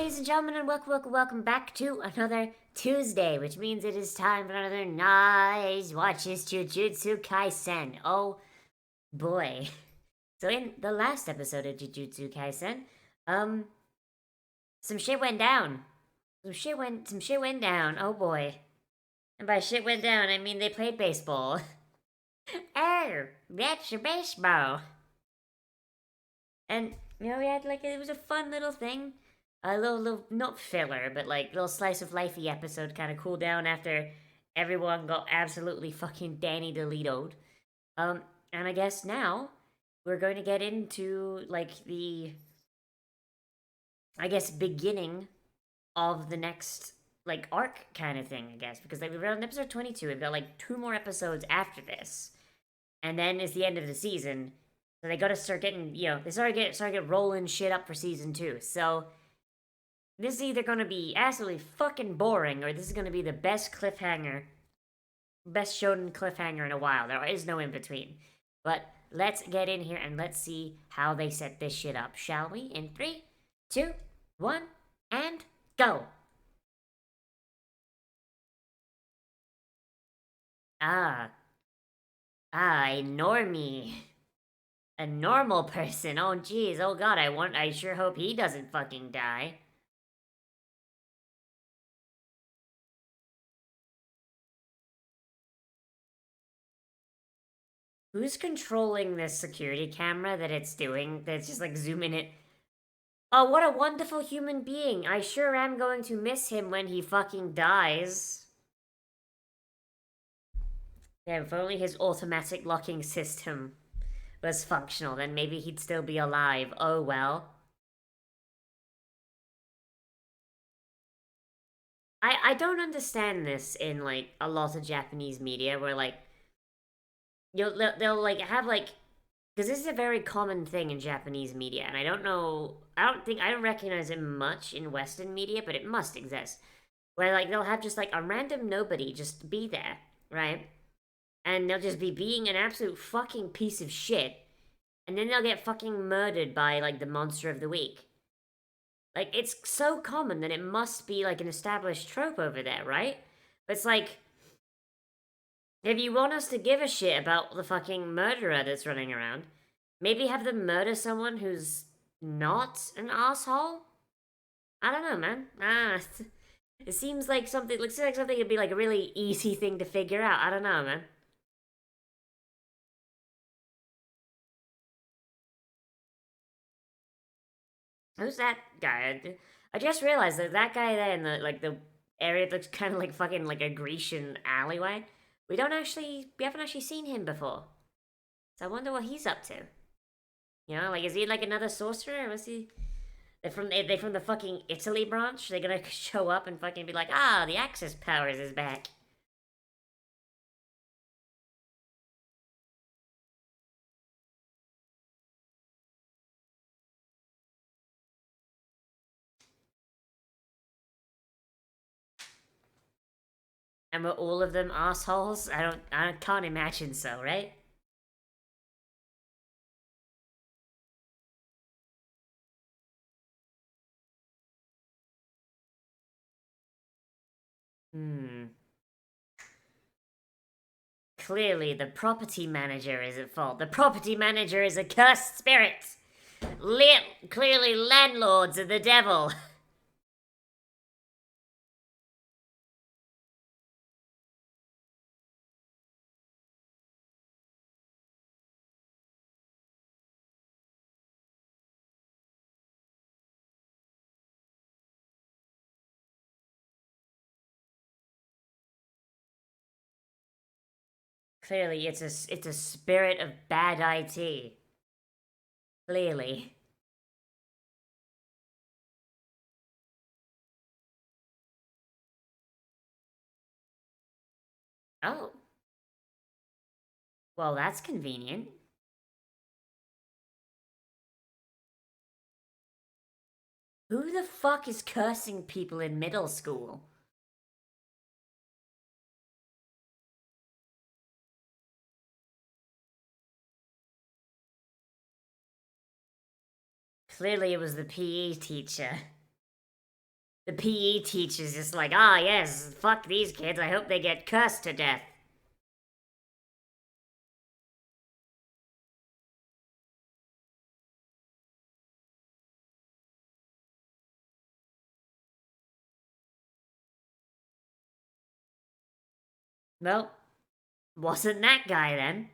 ladies and gentlemen, and welcome back to another Tuesday, which means it is time for another Nozz watches JuJutsu Kaisen. Oh boy. So in the last episode of JuJutsu Kaisen, um, some shit went down. Some shit went down. Oh boy. And by shit went down, I mean they played baseball. Oh, that's your baseball. And we had it was a fun little thing. A little not filler, but like little slice of lifey episode kind of cool down after everyone got absolutely fucking Danny DeLito'd. Um, and I guess now we're going to get into like the, I guess, beginning of the next like arc kind of thing, I guess, because like we're on episode 22. We've got like two more episodes after this, and then it's the end of the season. So they got to start getting, they start get rolling shit up for season 2. So this is either going to be absolutely fucking boring, or this is going to be the best cliffhanger, best shonen cliffhanger in a while. There is no in between. But let's get in here and let's see how they set this shit up, shall we? In 3, 2, 1, and go! Ah, a normie. A normal person. Oh, jeez. Oh, God. I sure hope he doesn't fucking die. Who's controlling this security camera that it's doing? That's just like zooming it. Oh, what a wonderful human being. I sure am going to miss him when he fucking dies. Yeah, if only his automatic locking system was functional, then maybe he'd still be alive. Oh well. I don't understand this in like a lot of Japanese media where like they'll like have like, because this is a very common thing in Japanese media, and I don't recognize it much in Western media, but it must exist. Where like they'll have just like a random nobody just be there, right? And they'll just be being an absolute fucking piece of shit, and then they'll get fucking murdered by like the monster of the week. Like it's so common that it must be like an established trope over there, right? But it's like, if you want us to give a shit about the fucking murderer that's running around, maybe have them murder someone who's not an asshole? I don't know, man. It seems like something. Looks like something would be like a really easy thing to figure out. I don't know, man. Who's that guy? I just realized that that guy there in the area looks kind of like fucking like a Grecian alleyway. We haven't actually seen him before. So I wonder what he's up to. Like is he like another sorcerer? Or was he? They from the fucking Italy branch. They're gonna show up and fucking be like, the Axis powers is back. And were all of them assholes? I can't imagine so, right? Hmm. Clearly, the property manager is at fault. The property manager is a cursed spirit. Clearly, landlords are the devil. Clearly, it's a spirit of bad IT. Clearly. Oh, well, that's convenient. Who the fuck is cursing people in middle school? Clearly, it was the PE teacher. The PE teacher's just like, ah, yes, fuck these kids, I hope they get cursed to death. Well, wasn't that guy then.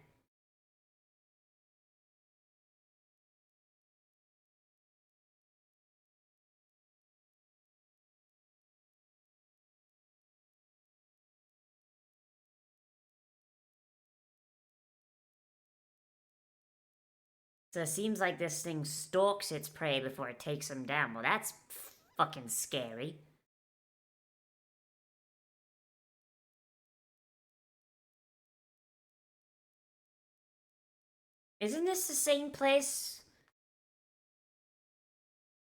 So it seems like this thing stalks its prey before it takes them down. Well, that's fucking scary. Isn't this the same place?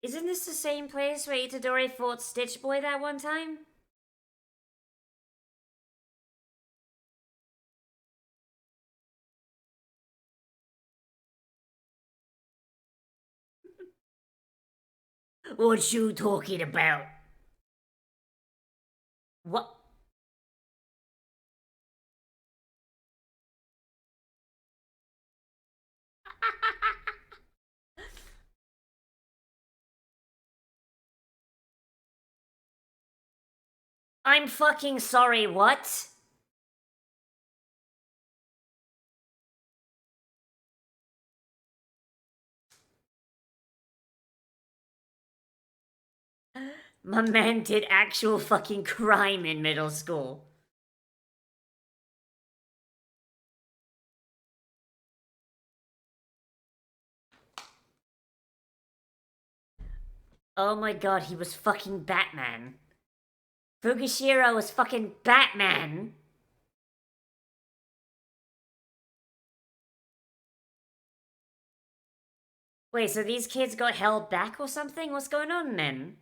Isn't this the same place where Itadori fought Stitch Boy that one time? What you talking about? What? I'm fucking sorry, what? My man did actual fucking crime in middle school. Oh my god, he was fucking Batman. Fugashiro was fucking Batman. Wait, so these kids got held back or something? What's going on then?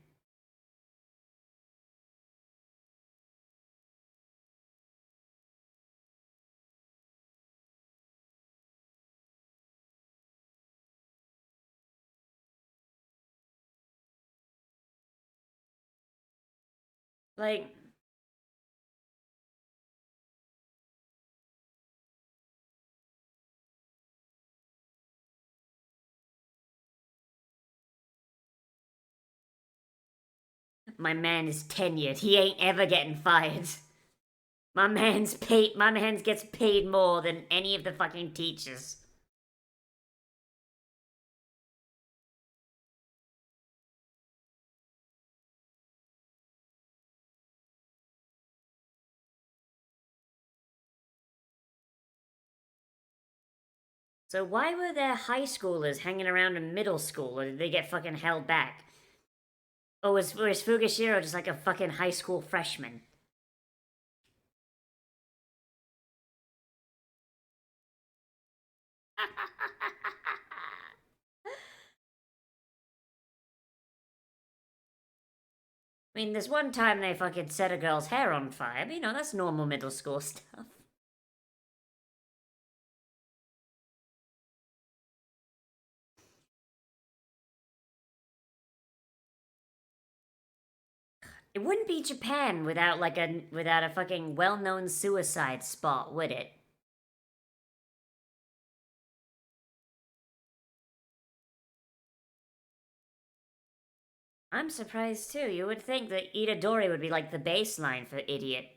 Like, my man is tenured. He ain't ever getting fired. My man's gets paid more than any of the fucking teachers. So why were there high schoolers hanging around in middle school, or did they get fucking held back? Or was Fugashiro just like a fucking high school freshman? I mean, there's one time they fucking set a girl's hair on fire, but you know, that's normal middle school stuff. It wouldn't be Japan without a fucking well-known suicide spot, would it? I'm surprised too. You would think that Itadori would be like the baseline for idiot.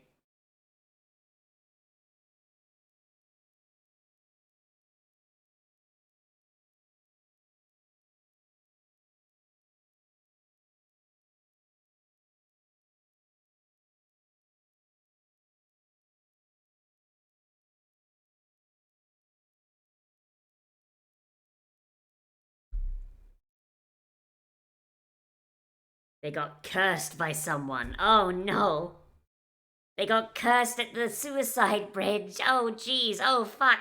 They got cursed by someone. Oh no. They got cursed at the suicide bridge. Oh jeez. Oh fuck.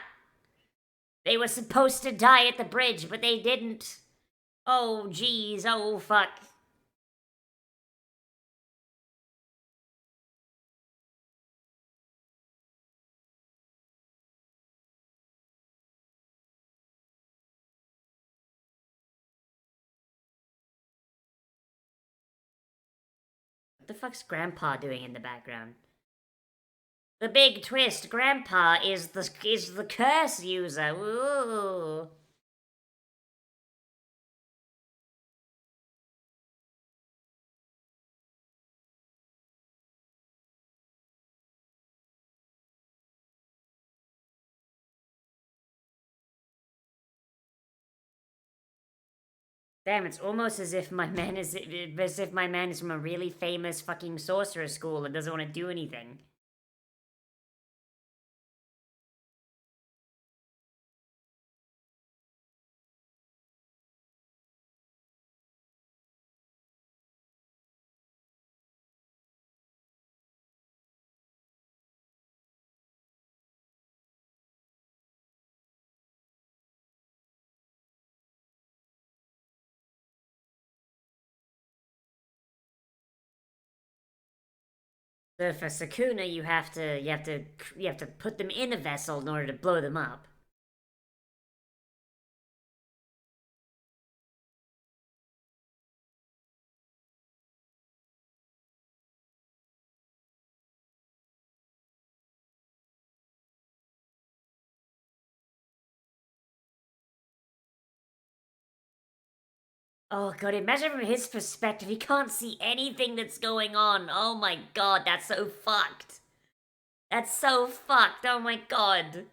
They were supposed to die at the bridge, but they didn't. Oh jeez. Oh fuck. What the fuck's Grandpa doing in the background? The big twist, Grandpa is the curse user. Ooh. Damn, it's almost as if my man is from a really famous fucking sorcerer school and doesn't want to do anything. So for Sakuna, you have to put them in a vessel in order to blow them up. Oh god, imagine from his perspective, he can't see anything that's going on. Oh my god, that's so fucked. That's so fucked. Oh my god.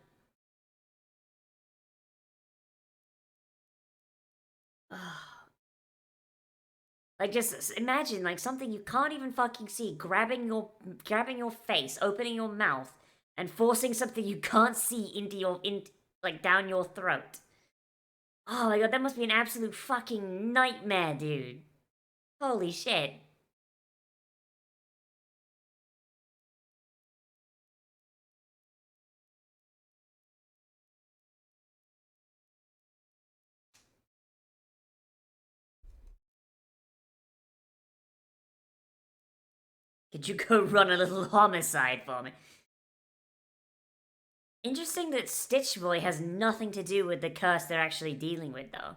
Like just imagine like something you can't even fucking see grabbing your face, opening your mouth, and forcing something you can't see into like down your throat. Oh my god, that must be an absolute fucking nightmare, dude. Holy shit. Could you go run a little homicide for me? Interesting that Stitch Boy has nothing to do with the curse they're actually dealing with, though.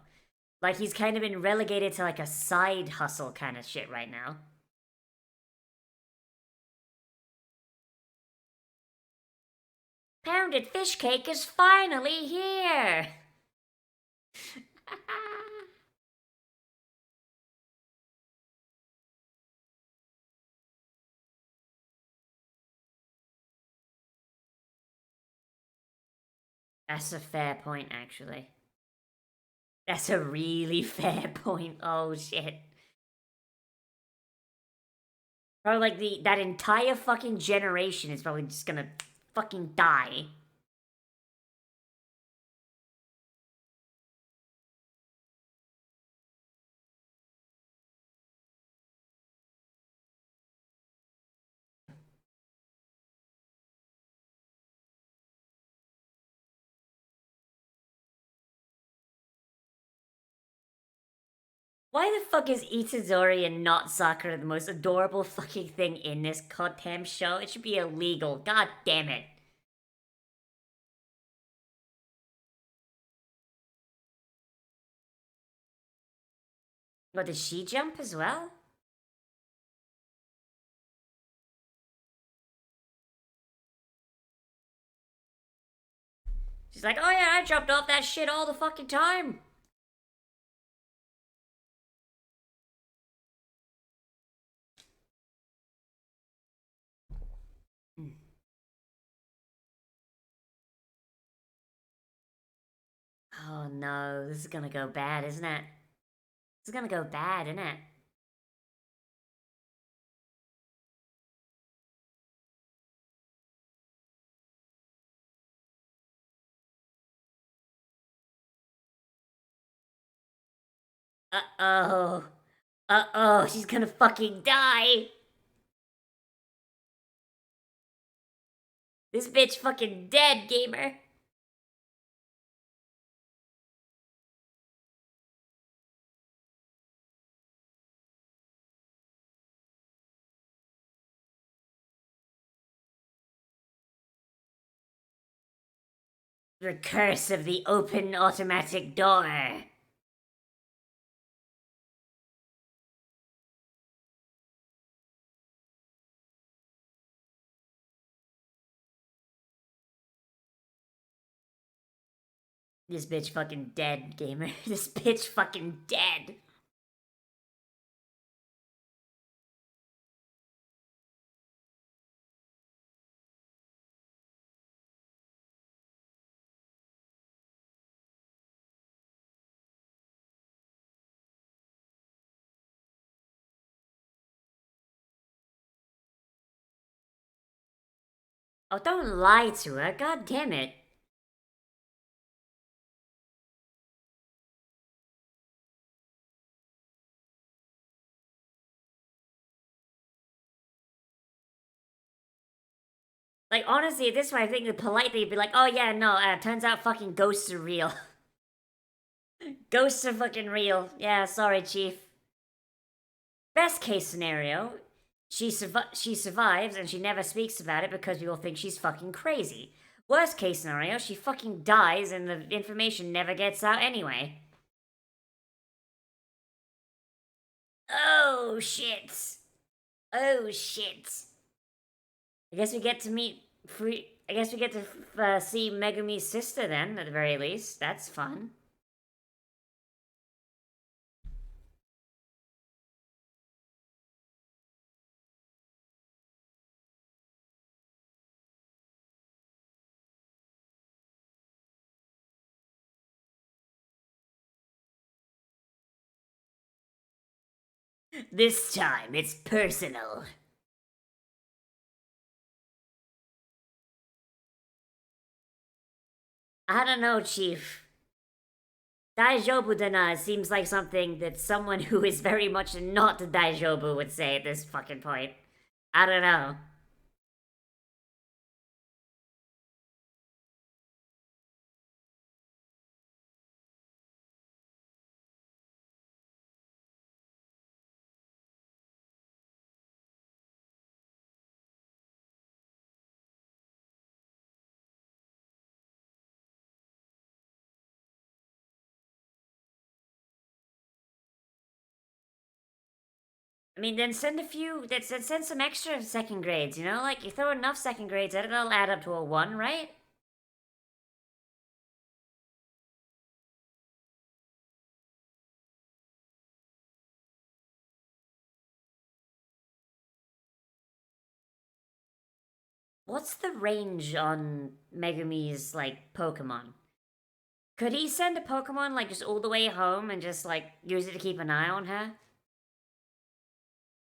Like, he's kind of been relegated to, like, a side hustle kind of shit right now. Pounded fish cake is finally here! That's a fair point, actually. That's a really fair point. Oh, shit. Probably, like, that entire fucking generation is probably just gonna fucking die. Why the fuck is Itadori and not Sakura the most adorable fucking thing in this goddamn show? It should be illegal. God damn it. What, did she jump as well? She's like, oh yeah, I jumped off that shit all the fucking time. Oh no, this is gonna go bad, isn't it? This is gonna go bad, isn't it? Uh-oh. Uh-oh, she's gonna fucking die. This bitch fucking dead, gamer. The curse of the open automatic door. This bitch fucking dead, gamer. This bitch fucking dead. Oh, don't lie to her. God damn it. Like, honestly, at this point, I think the politely would be like, oh yeah, no, turns out fucking ghosts are real. Ghosts are fucking real. Yeah, sorry, Chief. Best case scenario, she survives and she never speaks about it because people think she's fucking crazy. Worst case scenario, she fucking dies and the information never gets out anyway. Oh shit. Oh shit. I guess we get to meet free. I guess we get to see Megumi's sister then, at the very least. That's fun. This time, it's personal. I don't know, Chief. Daijobu dana seems like something that someone who is very much not Daijobu would say at this fucking point. I don't know. I mean, then send a few. Send some extra second grades. You know, like you throw enough second grades at it, it'll add up to a one, right? What's the range on Megumi's like Pokemon? Could he send a Pokemon like just all the way home and just like use it to keep an eye on her?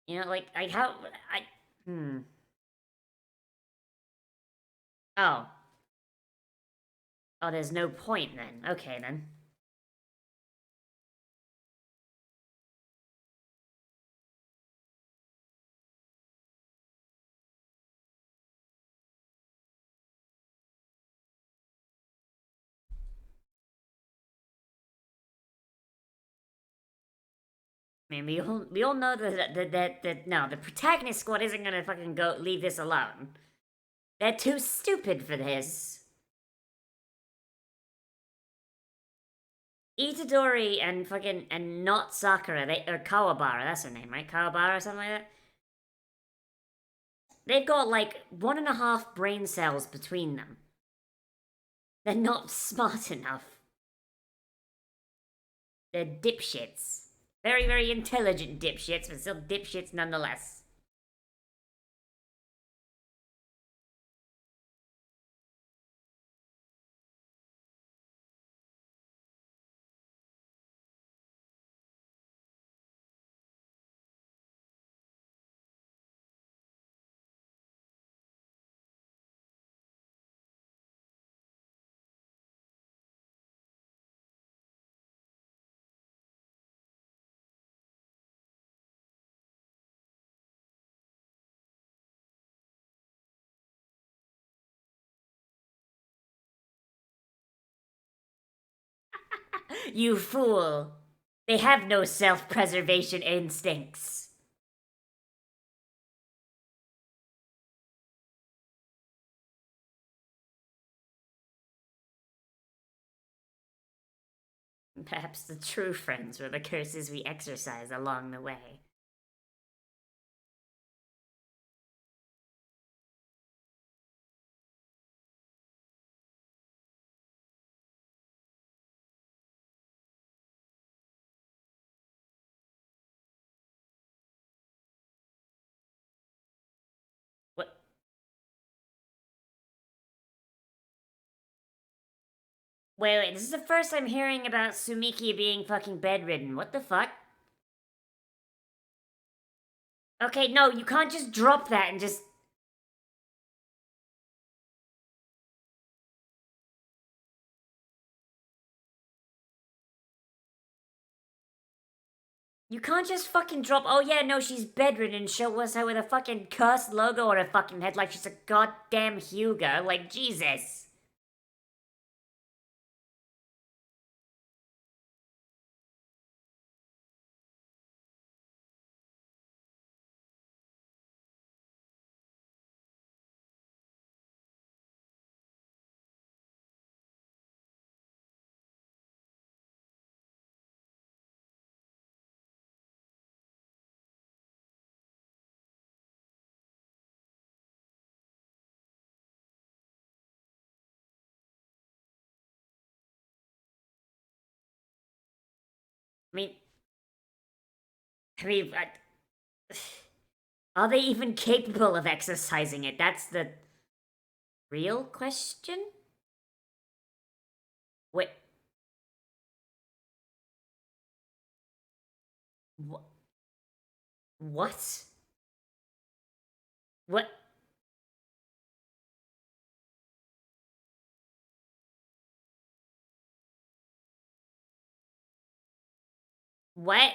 You know, like how I hmm. Oh. Oh, there's no point then. Okay then. I mean, we all know that no, the protagonist squad isn't gonna fucking go leave this alone. They're too stupid for this. Itadori and fucking and not Sakura, they or Kawabara, that's her name, right? Kawabara or something like that. They've got like 1.5 brain cells between them. They're not smart enough. They're dipshits. Very, very intelligent dipshits, but still dipshits nonetheless. You fool. They have no self preservation instincts. Perhaps the true friends were the curses we exercise along the way. Wait, this is the first I'm hearing about Sumiki being fucking bedridden. What the fuck? Okay, no, you can't just drop that and just... You can't just fucking drop, oh yeah, no, she's bedridden and show us her with a fucking cursed logo on her fucking head like she's a goddamn Hyuga. Like, Jesus. I mean, I mean, are they even capable of exercising it? That's the real question? Wait, wh- what? What? What?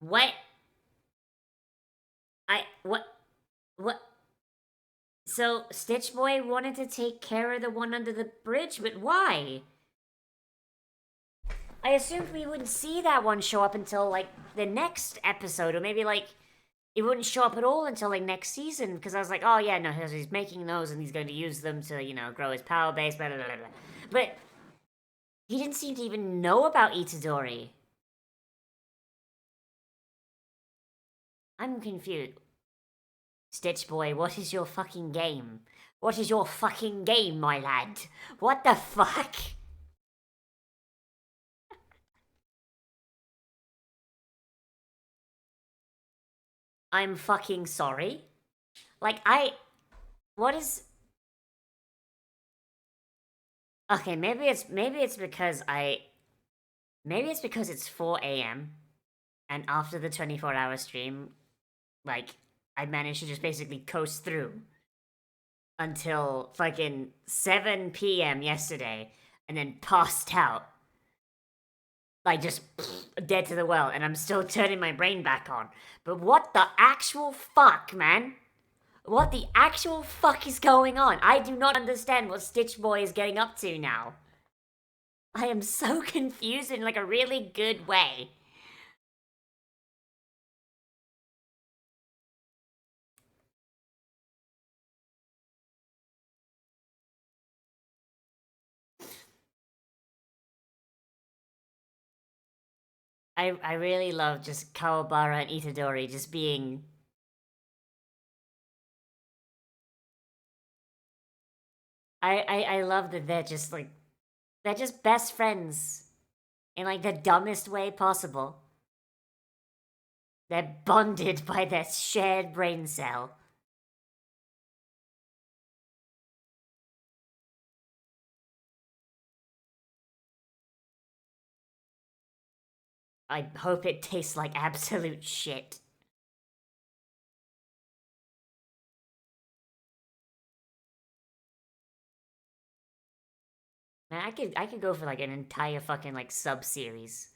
What? What? What? So, Stitch Boy wanted to take care of the one under the bridge, but why? I assumed we wouldn't see that one show up until, like, the next episode, or maybe, like, it wouldn't show up at all until, like, next season, because I was like, oh, yeah, no, he's making those, and he's going to use them to, you know, grow his power base, blah, blah, blah, blah. But he didn't seem to even know about Itadori. I'm confused. Stitch Boy, what is your fucking game? What is your fucking game, my lad? What the fuck? I'm fucking sorry. Like, what is... Okay, maybe it's because it's 4 a.m. and after the 24-hour stream, like, I managed to just basically coast through until fucking 7 p.m. yesterday and then passed out. Like, just dead to the well, and I'm still turning my brain back on. But what the actual fuck, man? What the actual fuck is going on? I do not understand what Stitch Boy is getting up to now. I am so confused in like a really good way. I really love just Kawabara and Itadori just being... I love that they're just like... They're just best friends. In like the dumbest way possible. They're bonded by their shared brain cell. I hope it tastes like absolute shit. Man, I could go for like an entire fucking like sub series.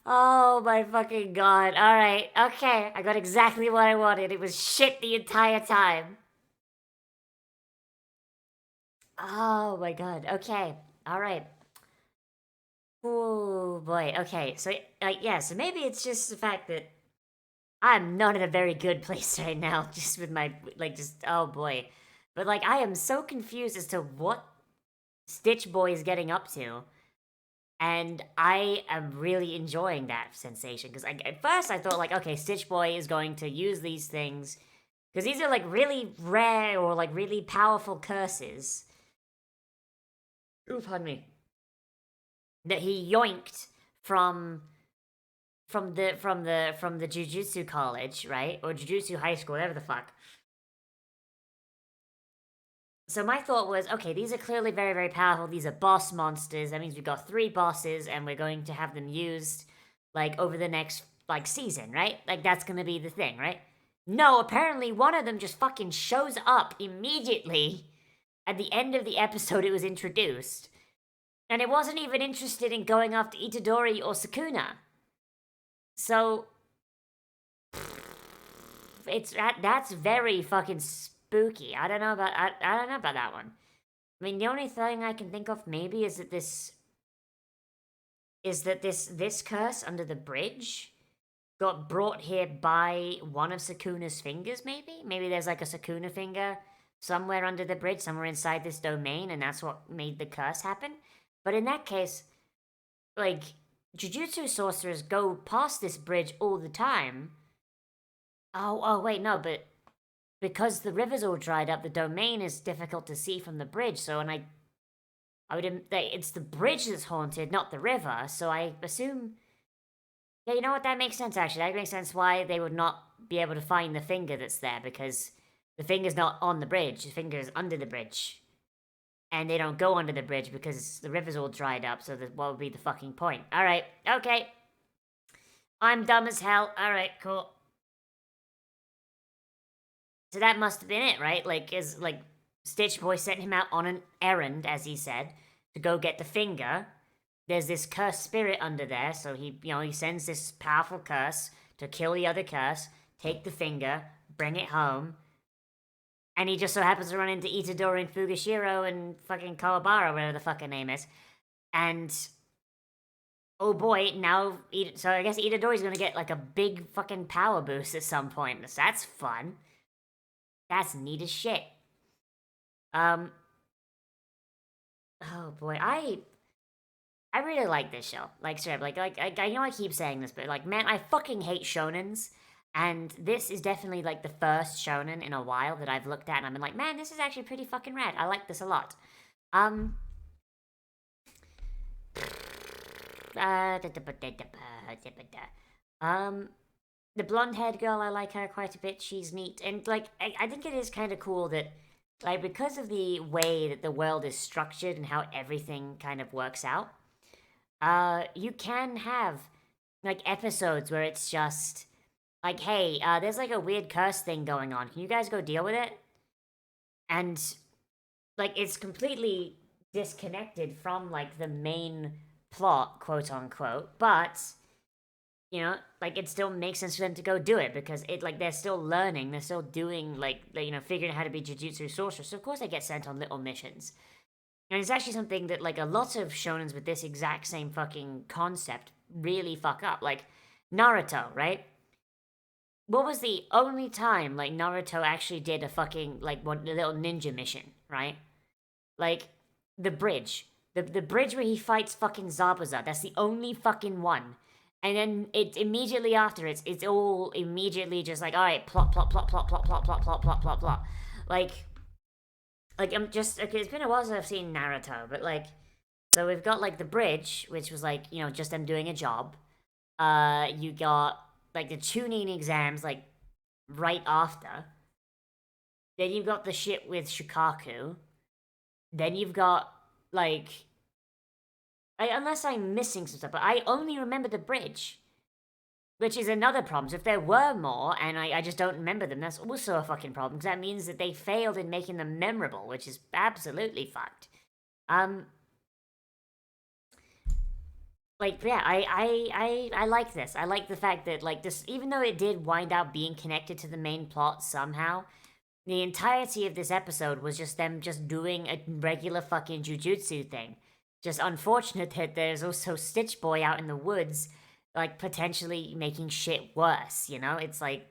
Oh my fucking god. Alright, okay. I got exactly what I wanted. It was shit the entire time. Oh my god. Okay. Alright. Oh boy. Okay. So, like, yeah, so maybe it's just the fact that I'm not in a very good place right now, just with my, like, just, oh boy. But, like, I am so confused as to what Stitch Boy is getting up to. And I am really enjoying that sensation. Because at first I thought, like, okay, Stitch Boy is going to use these things Because these are like really rare or like really powerful curses. Ooh, pardon me. That he yoinked from the Jujutsu College, right? Or Jujutsu High School, whatever the fuck. So my thought was, okay, these are clearly very, very powerful. These are boss monsters. That means we've got 3 bosses, and we're going to have them used, like, over the next, like, season, right? Like, that's gonna be the thing, right? No, apparently one of them just fucking shows up immediately at the end of the episode it was introduced. And it wasn't even interested in going after Itadori or Sukuna. So, that's very fucking spooky. I don't know about I don't know about that one. I mean, the only thing I can think of maybe is that this curse under the bridge got brought here by one of Sukuna's fingers. Maybe there's like a Sukuna finger somewhere under the bridge, somewhere inside this domain, and that's what made the curse happen. But in that case, like Jujutsu sorcerers go past this bridge all the time. Oh, wait, no, but because the river's all dried up, the domain is difficult to see from the bridge. So, and I would it's the bridge that's haunted, not the river. So I assume, yeah, you know what? That makes sense. Actually, that makes sense why they would not be able to find the finger that's there, because the finger's not on the bridge. The finger is under the bridge, and they don't go under the bridge because the river's all dried up. So what would be the fucking point? All right, okay. I'm dumb as hell. All right, cool. So that must have been it, right? Like, Stitch Boy sent him out on an errand, as he said, to go get the finger. There's this cursed spirit under there, so he sends this powerful curse to kill the other curse, take the finger, bring it home, and he just so happens to run into Itadori and Fugashiro and fucking Kawabara, whatever the fucking name is, and oh boy, so I guess Itadori's gonna get like a big fucking power boost at some point. So that's fun. That's neat as shit. Oh boy, I really like this show. Like, straight up, I know I keep saying this, but like, man, I fucking hate shonens, and this is definitely like the first shonen in a while that I've looked at, and I've been like, man, this is actually pretty fucking rad. I like this a lot. The blonde-haired girl, I like her quite a bit. She's neat, and like, I think it is kind of cool that, like, because of the way that the world is structured and how everything kind of works out, you can have like episodes where it's just like, hey, there's like a weird curse thing going on. Can you guys go deal with it? And like, it's completely disconnected from like the main plot, quote unquote, but like, it still makes sense for them to go do it because they're still learning, they're still doing figuring out how to be Jujutsu sorcerers. So of course they get sent on little missions. And it's actually something that like a lot of shonens with this exact same fucking concept really fuck up. Like Naruto, right? What was the only time like Naruto actually did a fucking like one little ninja mission, right? Like the bridge. The bridge where he fights fucking Zabuza. That's the only fucking one. And then it immediately after it's all immediately just like, all right, plot, plot, plot, plot, plot, plot, plot, plot, plot, plot, plot. Like I'm just okay. It's been a while since I've seen Naruto, but like, so we've got like the bridge, which was like just them doing a job. You got like the tuning exams like right after. Then you've got the shit with Shukaku. Then you've got like unless I'm missing some stuff, but I only remember the bridge, which is another problem. So if there were more and I just don't remember them, that's also a fucking problem because that means that they failed in making them memorable, which is absolutely fucked. Like, yeah, I like this. I like the fact that like this, even though it did wind up being connected to the main plot somehow, the entirety of this episode was just them just doing a regular fucking jujutsu thing. Just unfortunate that there's also Stitch Boy out in the woods, like, potentially making shit worse, It's like...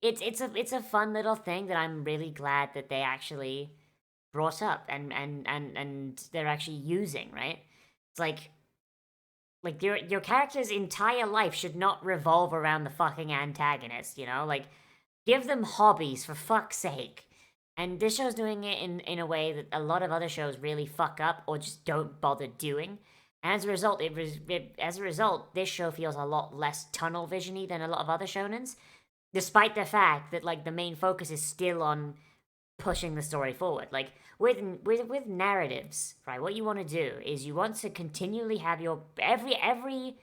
It's a fun little thing that I'm really glad that they actually brought up and they're actually using, right? It's like your character's entire life should not revolve around the fucking antagonist, Like, Give them hobbies, for fuck's sake. And this show's doing it in a way that a lot of other shows really fuck up or just don't bother doing. And as a result, this show feels a lot less tunnel visiony than a lot of other shonens, despite the fact that like the main focus is still on pushing the story forward. Like with narratives, right? What you want to do is you want to continually have your every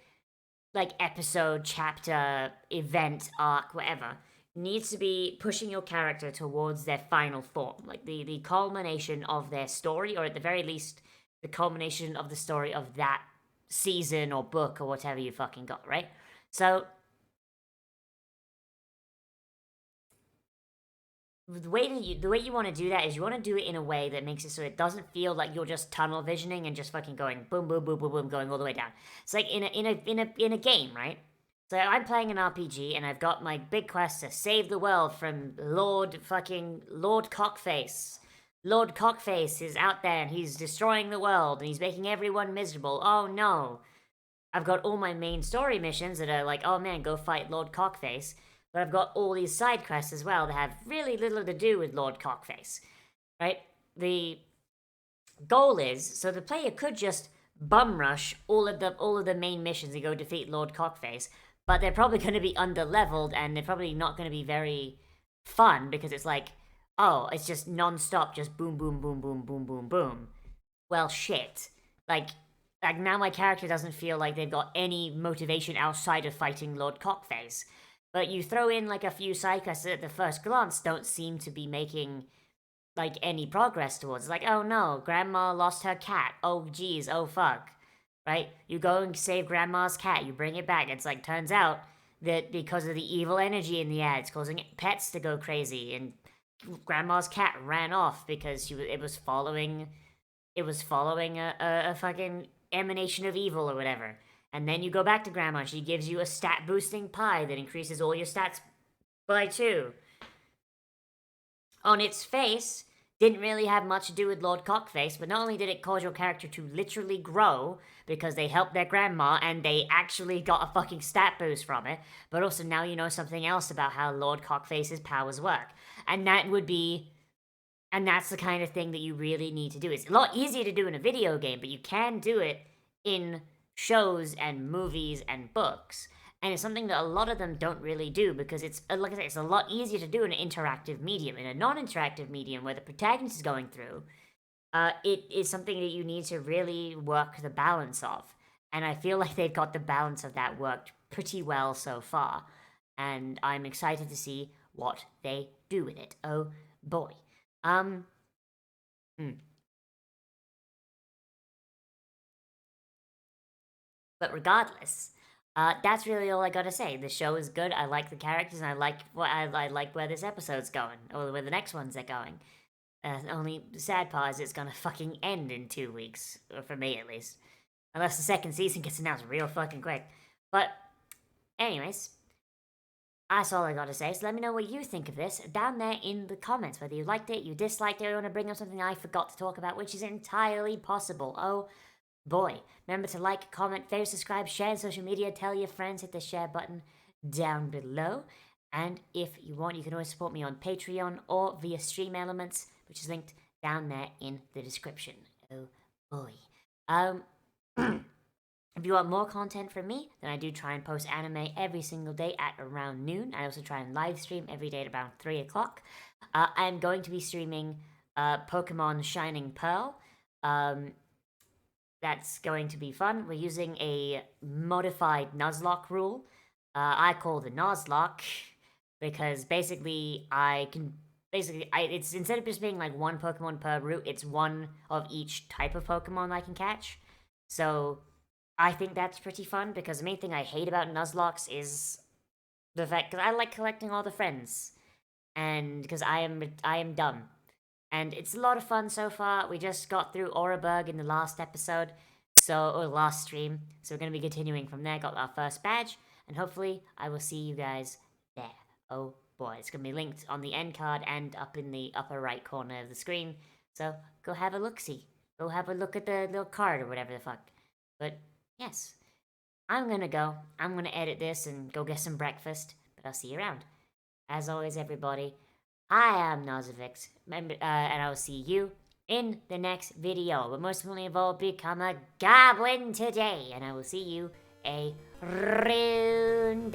like episode, chapter, event, arc, whatever needs to be pushing your character towards their final form, like the culmination of their story, or at the very least, the culmination of the story of that season or book or whatever you fucking got, right? So the way you want to do that is you want to do it in a way that makes it so it doesn't feel like you're just tunnel visioning and just fucking going boom boom boom boom boom going all the way down. It's like in a game, right? So I'm playing an RPG and I've got my big quest to save the world from Lord Cockface. Lord Cockface is out there and he's destroying the world and he's making everyone miserable. Oh no. I've got all my main story missions that are like, oh man, go fight Lord Cockface. But I've got all these side quests as well that have really little to do with Lord Cockface. Right? The goal is, so the player could just bum rush all of the main missions and go defeat Lord Cockface, but they're probably going to be under-leveled and they're probably not going to be very fun because it's like, oh, it's just non-stop, just boom, boom, boom, boom, boom, boom, boom. Well, shit. Like now my character doesn't feel like they've got any motivation outside of fighting Lord Cockface. But you throw in like a few side quests that at the first glance don't seem to be making like any progress towards. It's like, oh no, grandma lost her cat. Oh geez, oh fuck. Right? You go and save grandma's cat, you bring it back. It's like, turns out that because of the evil energy in the air, it's causing pets to go crazy, and grandma's cat ran off because it was following a fucking emanation of evil or whatever. And then you go back to grandma and she gives you a stat boosting pie that increases all your stats by 2. On its face, didn't really have much to do with Lord Cockface, but not only did it cause your character to literally grow because they helped their grandma and they actually got a fucking stat boost from it, but also now you know something else about how Lord Cockface's powers work. And that's the kind of thing that you really need to do. It's a lot easier to do in a video game, but you can do it in shows and movies and books. And it's something that a lot of them don't really do because it's, like I said, it's a lot easier to do in an interactive medium. In a non-interactive medium where the protagonist is going through, it is something that you need to really work the balance of. And I feel like they've got the balance of that worked pretty well so far. And I'm excited to see what they do with it. Oh boy. But regardless, that's really all I gotta say. The show is good. I like the characters, and I like where this episode's going, or where the next ones are going. Only the sad part is it's gonna fucking end in 2 weeks, or for me at least, unless the second season gets announced real fucking quick. But, anyways, that's all I gotta say. So let me know what you think of this down there in the comments. Whether you liked it, you disliked it, or you want to bring up something I forgot to talk about, which is entirely possible. Oh boy. Remember to like, comment, favorite, subscribe, share on social media, tell your friends, hit the share button down below. And if you want, you can always support me on Patreon or via Stream Elements, which is linked down there in the description. Oh boy. If you want more content from me, then I do try and post anime every single day at around noon. I also try and live stream every day at around 3 o'clock. I'm going to be streaming Pokemon Shining Pearl. That's going to be fun. We're using a modified Nuzlocke rule. I call the Nuzlocke because basically it's instead of just being like one Pokemon per route, it's one of each type of Pokemon I can catch. So I think that's pretty fun because the main thing I hate about Nuzlocks is the fact because I like collecting all the friends, and because I am dumb. And it's a lot of fun so far. We just got through Oreburg in the last episode, or last stream. So we're going to be continuing from there. Got our first badge, and hopefully I will see you guys there. Oh boy, it's going to be linked on the end card and up in the upper right corner of the screen. So go have a look-see. Go have a look at the little card or whatever the fuck. But yes, I'm going to go. I'm going to edit this and go get some breakfast, but I'll see you around. as always, everybody, I am Nozz, and I will see you in the next video. But most importantly of all, become a goblin today, and I will see you a rune.